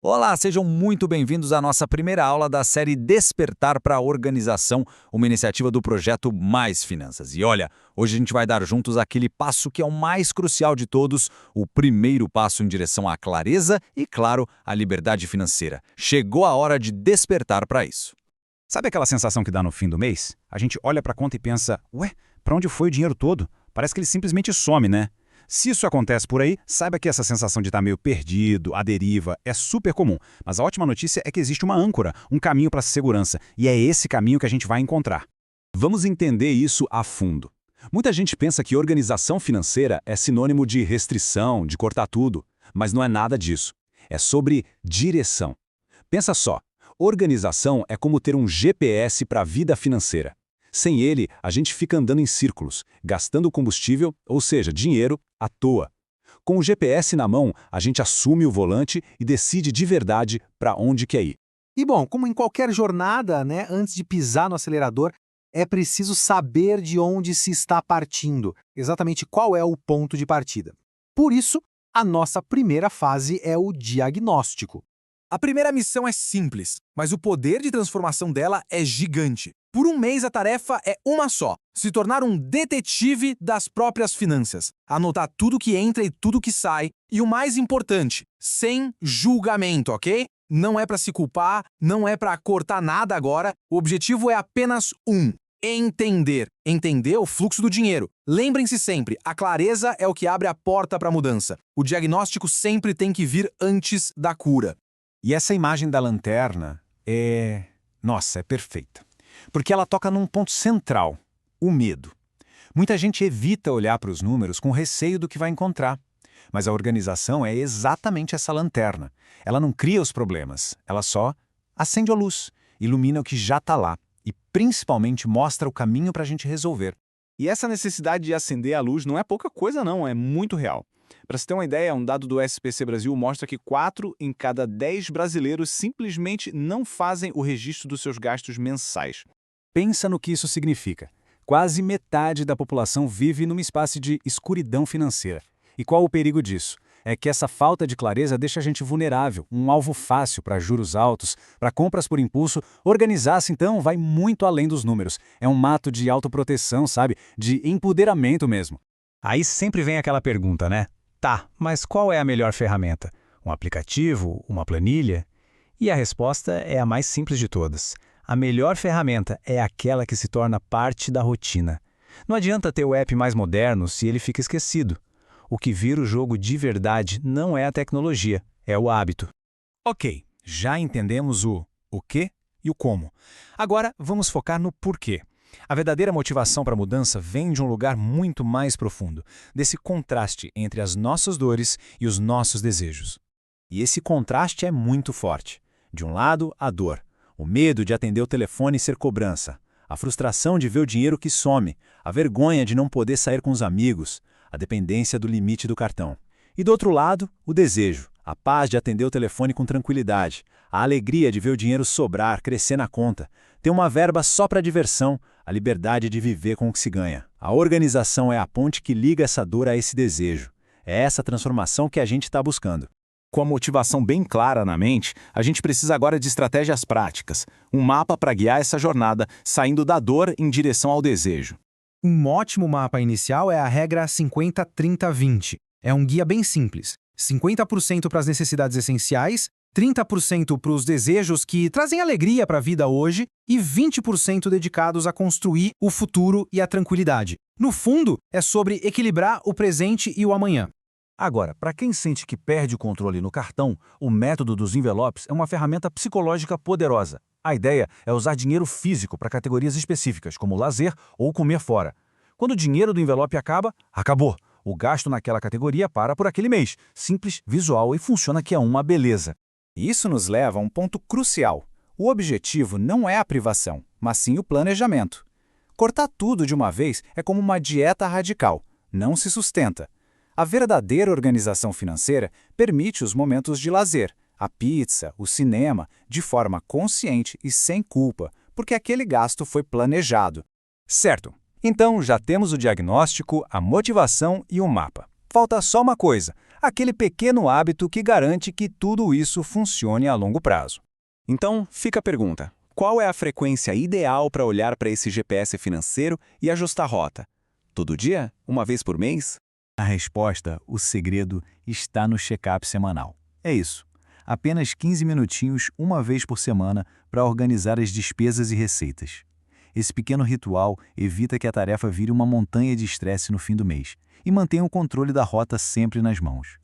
Olá, sejam muito bem-vindos à nossa primeira aula da série Despertar para a Organização, uma iniciativa do projeto Mais Finanças. E olha, hoje a gente vai dar juntos aquele passo que é o mais crucial de todos, o primeiro passo em direção à clareza e, claro, à liberdade financeira. Chegou a hora de despertar para isso. Sabe aquela sensação que dá no fim do mês? A gente olha para a conta e pensa, ué, para onde foi o dinheiro todo? Parece que ele simplesmente some, né? Se isso acontece por aí, saiba que essa sensação de estar meio perdido, à deriva, é super comum. Mas a ótima notícia é que existe uma âncora, um caminho para a segurança, e é esse caminho que a gente vai encontrar. Vamos entender isso a fundo. Muita gente pensa que organização financeira é sinônimo de restrição, de cortar tudo, mas não é nada disso. É sobre direção. Pensa só, organização é como ter um GPS para a vida financeira. Sem ele, a gente fica andando em círculos, gastando combustível, ou seja, dinheiro, à toa. Com o GPS na mão, a gente assume o volante e decide de verdade para onde quer ir. E bom, como em qualquer jornada, né, antes de pisar no acelerador, é preciso saber de onde se está partindo, exatamente qual é o ponto de partida. Por isso, a nossa primeira fase é o diagnóstico. A primeira missão é simples, mas o poder de transformação dela é gigante. Por um mês, a tarefa é uma só: se tornar um detetive das próprias finanças. Anotar tudo que entra e tudo que sai. E o mais importante, sem julgamento, ok? Não é para se culpar, não é para cortar nada agora. O objetivo é apenas um: entender. Entender o fluxo do dinheiro. Lembrem-se sempre, a clareza é o que abre a porta para a mudança. O diagnóstico sempre tem que vir antes da cura. E essa imagem da lanterna Nossa, é perfeita. Porque ela toca num ponto central, o medo. Muita gente evita olhar para os números com receio do que vai encontrar. Mas a organização é exatamente essa lanterna. Ela não cria os problemas, ela só acende a luz, ilumina o que já está lá e, principalmente, mostra o caminho para a gente resolver. E essa necessidade de acender a luz não é pouca coisa não, é muito real. Para você ter uma ideia, um dado do SPC Brasil mostra que 4 em cada 10 brasileiros simplesmente não fazem o registro dos seus gastos mensais. Pensa no que isso significa. Quase metade da população vive numa espécie de escuridão financeira. E qual o perigo disso? É que essa falta de clareza deixa a gente vulnerável, um alvo fácil para juros altos, para compras por impulso. Organizar-se, então, vai muito além dos números. É um mato de autoproteção, sabe? De empoderamento mesmo. Aí sempre vem aquela pergunta, né? Tá, mas qual é a melhor ferramenta? Um aplicativo? Uma planilha? E a resposta é a mais simples de todas. A melhor ferramenta é aquela que se torna parte da rotina. Não adianta ter o app mais moderno se ele fica esquecido. O que vira o jogo de verdade não é a tecnologia, é o hábito. Ok, já entendemos o quê e o como. Agora vamos focar no porquê. A verdadeira motivação para a mudança vem de um lugar muito mais profundo, desse contraste entre as nossas dores e os nossos desejos. E esse contraste é muito forte. De um lado, a dor, o medo de atender o telefone e ser cobrança, a frustração de ver o dinheiro que some, a vergonha de não poder sair com os amigos, a dependência do limite do cartão. E do outro lado, o desejo, a paz de atender o telefone com tranquilidade, a alegria de ver o dinheiro sobrar, crescer na conta, ter uma verba só para diversão, a liberdade de viver com o que se ganha. A organização é a ponte que liga essa dor a esse desejo. É essa transformação que a gente está buscando. Com a motivação bem clara na mente, a gente precisa agora de estratégias práticas, um mapa para guiar essa jornada, saindo da dor em direção ao desejo. Um ótimo mapa inicial é a regra 50-30-20. É um guia bem simples. 50% para as necessidades essenciais, 30% para os desejos que trazem alegria para a vida hoje e 20% dedicados a construir o futuro e a tranquilidade. No fundo, é sobre equilibrar o presente e o amanhã. Agora, para quem sente que perde o controle no cartão, o método dos envelopes é uma ferramenta psicológica poderosa. A ideia é usar dinheiro físico para categorias específicas, como lazer ou comer fora. Quando o dinheiro do envelope acaba, acabou. O gasto naquela categoria para por aquele mês. Simples, visual e funciona que é uma beleza. Isso nos leva a um ponto crucial. O objetivo não é a privação, mas sim o planejamento. Cortar tudo de uma vez é como uma dieta radical. Não se sustenta. A verdadeira organização financeira permite os momentos de lazer, a pizza, o cinema, de forma consciente e sem culpa, porque aquele gasto foi planejado. Certo. Então já temos o diagnóstico, a motivação e o mapa. Falta só uma coisa: Aquele pequeno hábito que garante que tudo isso funcione a longo prazo. Então, fica a pergunta: qual é a frequência ideal para olhar para esse GPS financeiro e ajustar a rota? Todo dia? Uma vez por mês? A resposta, o segredo, está no check-up semanal. É isso. Apenas 15 minutinhos uma vez por semana para organizar as despesas e receitas. Esse pequeno ritual evita que a tarefa vire uma montanha de estresse no fim do mês e mantenha o controle da rota sempre nas mãos.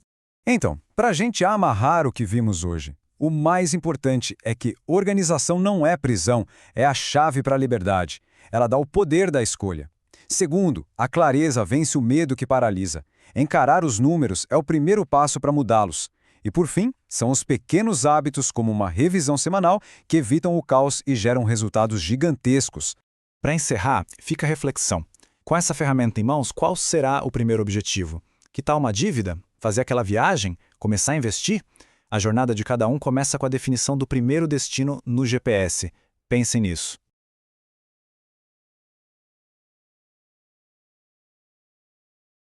Então, para a gente amarrar o que vimos hoje, o mais importante é que organização não é prisão, é a chave para a liberdade. Ela dá o poder da escolha. Segundo, a clareza vence o medo que paralisa. Encarar os números é o primeiro passo para mudá-los. E por fim, são os pequenos hábitos como uma revisão semanal que evitam o caos e geram resultados gigantescos. Para encerrar, fica a reflexão. Com essa ferramenta em mãos, qual será o primeiro objetivo? Que tal uma dívida? Fazer aquela viagem? Começar a investir? A jornada de cada um começa com a definição do primeiro destino no GPS. Pensem nisso.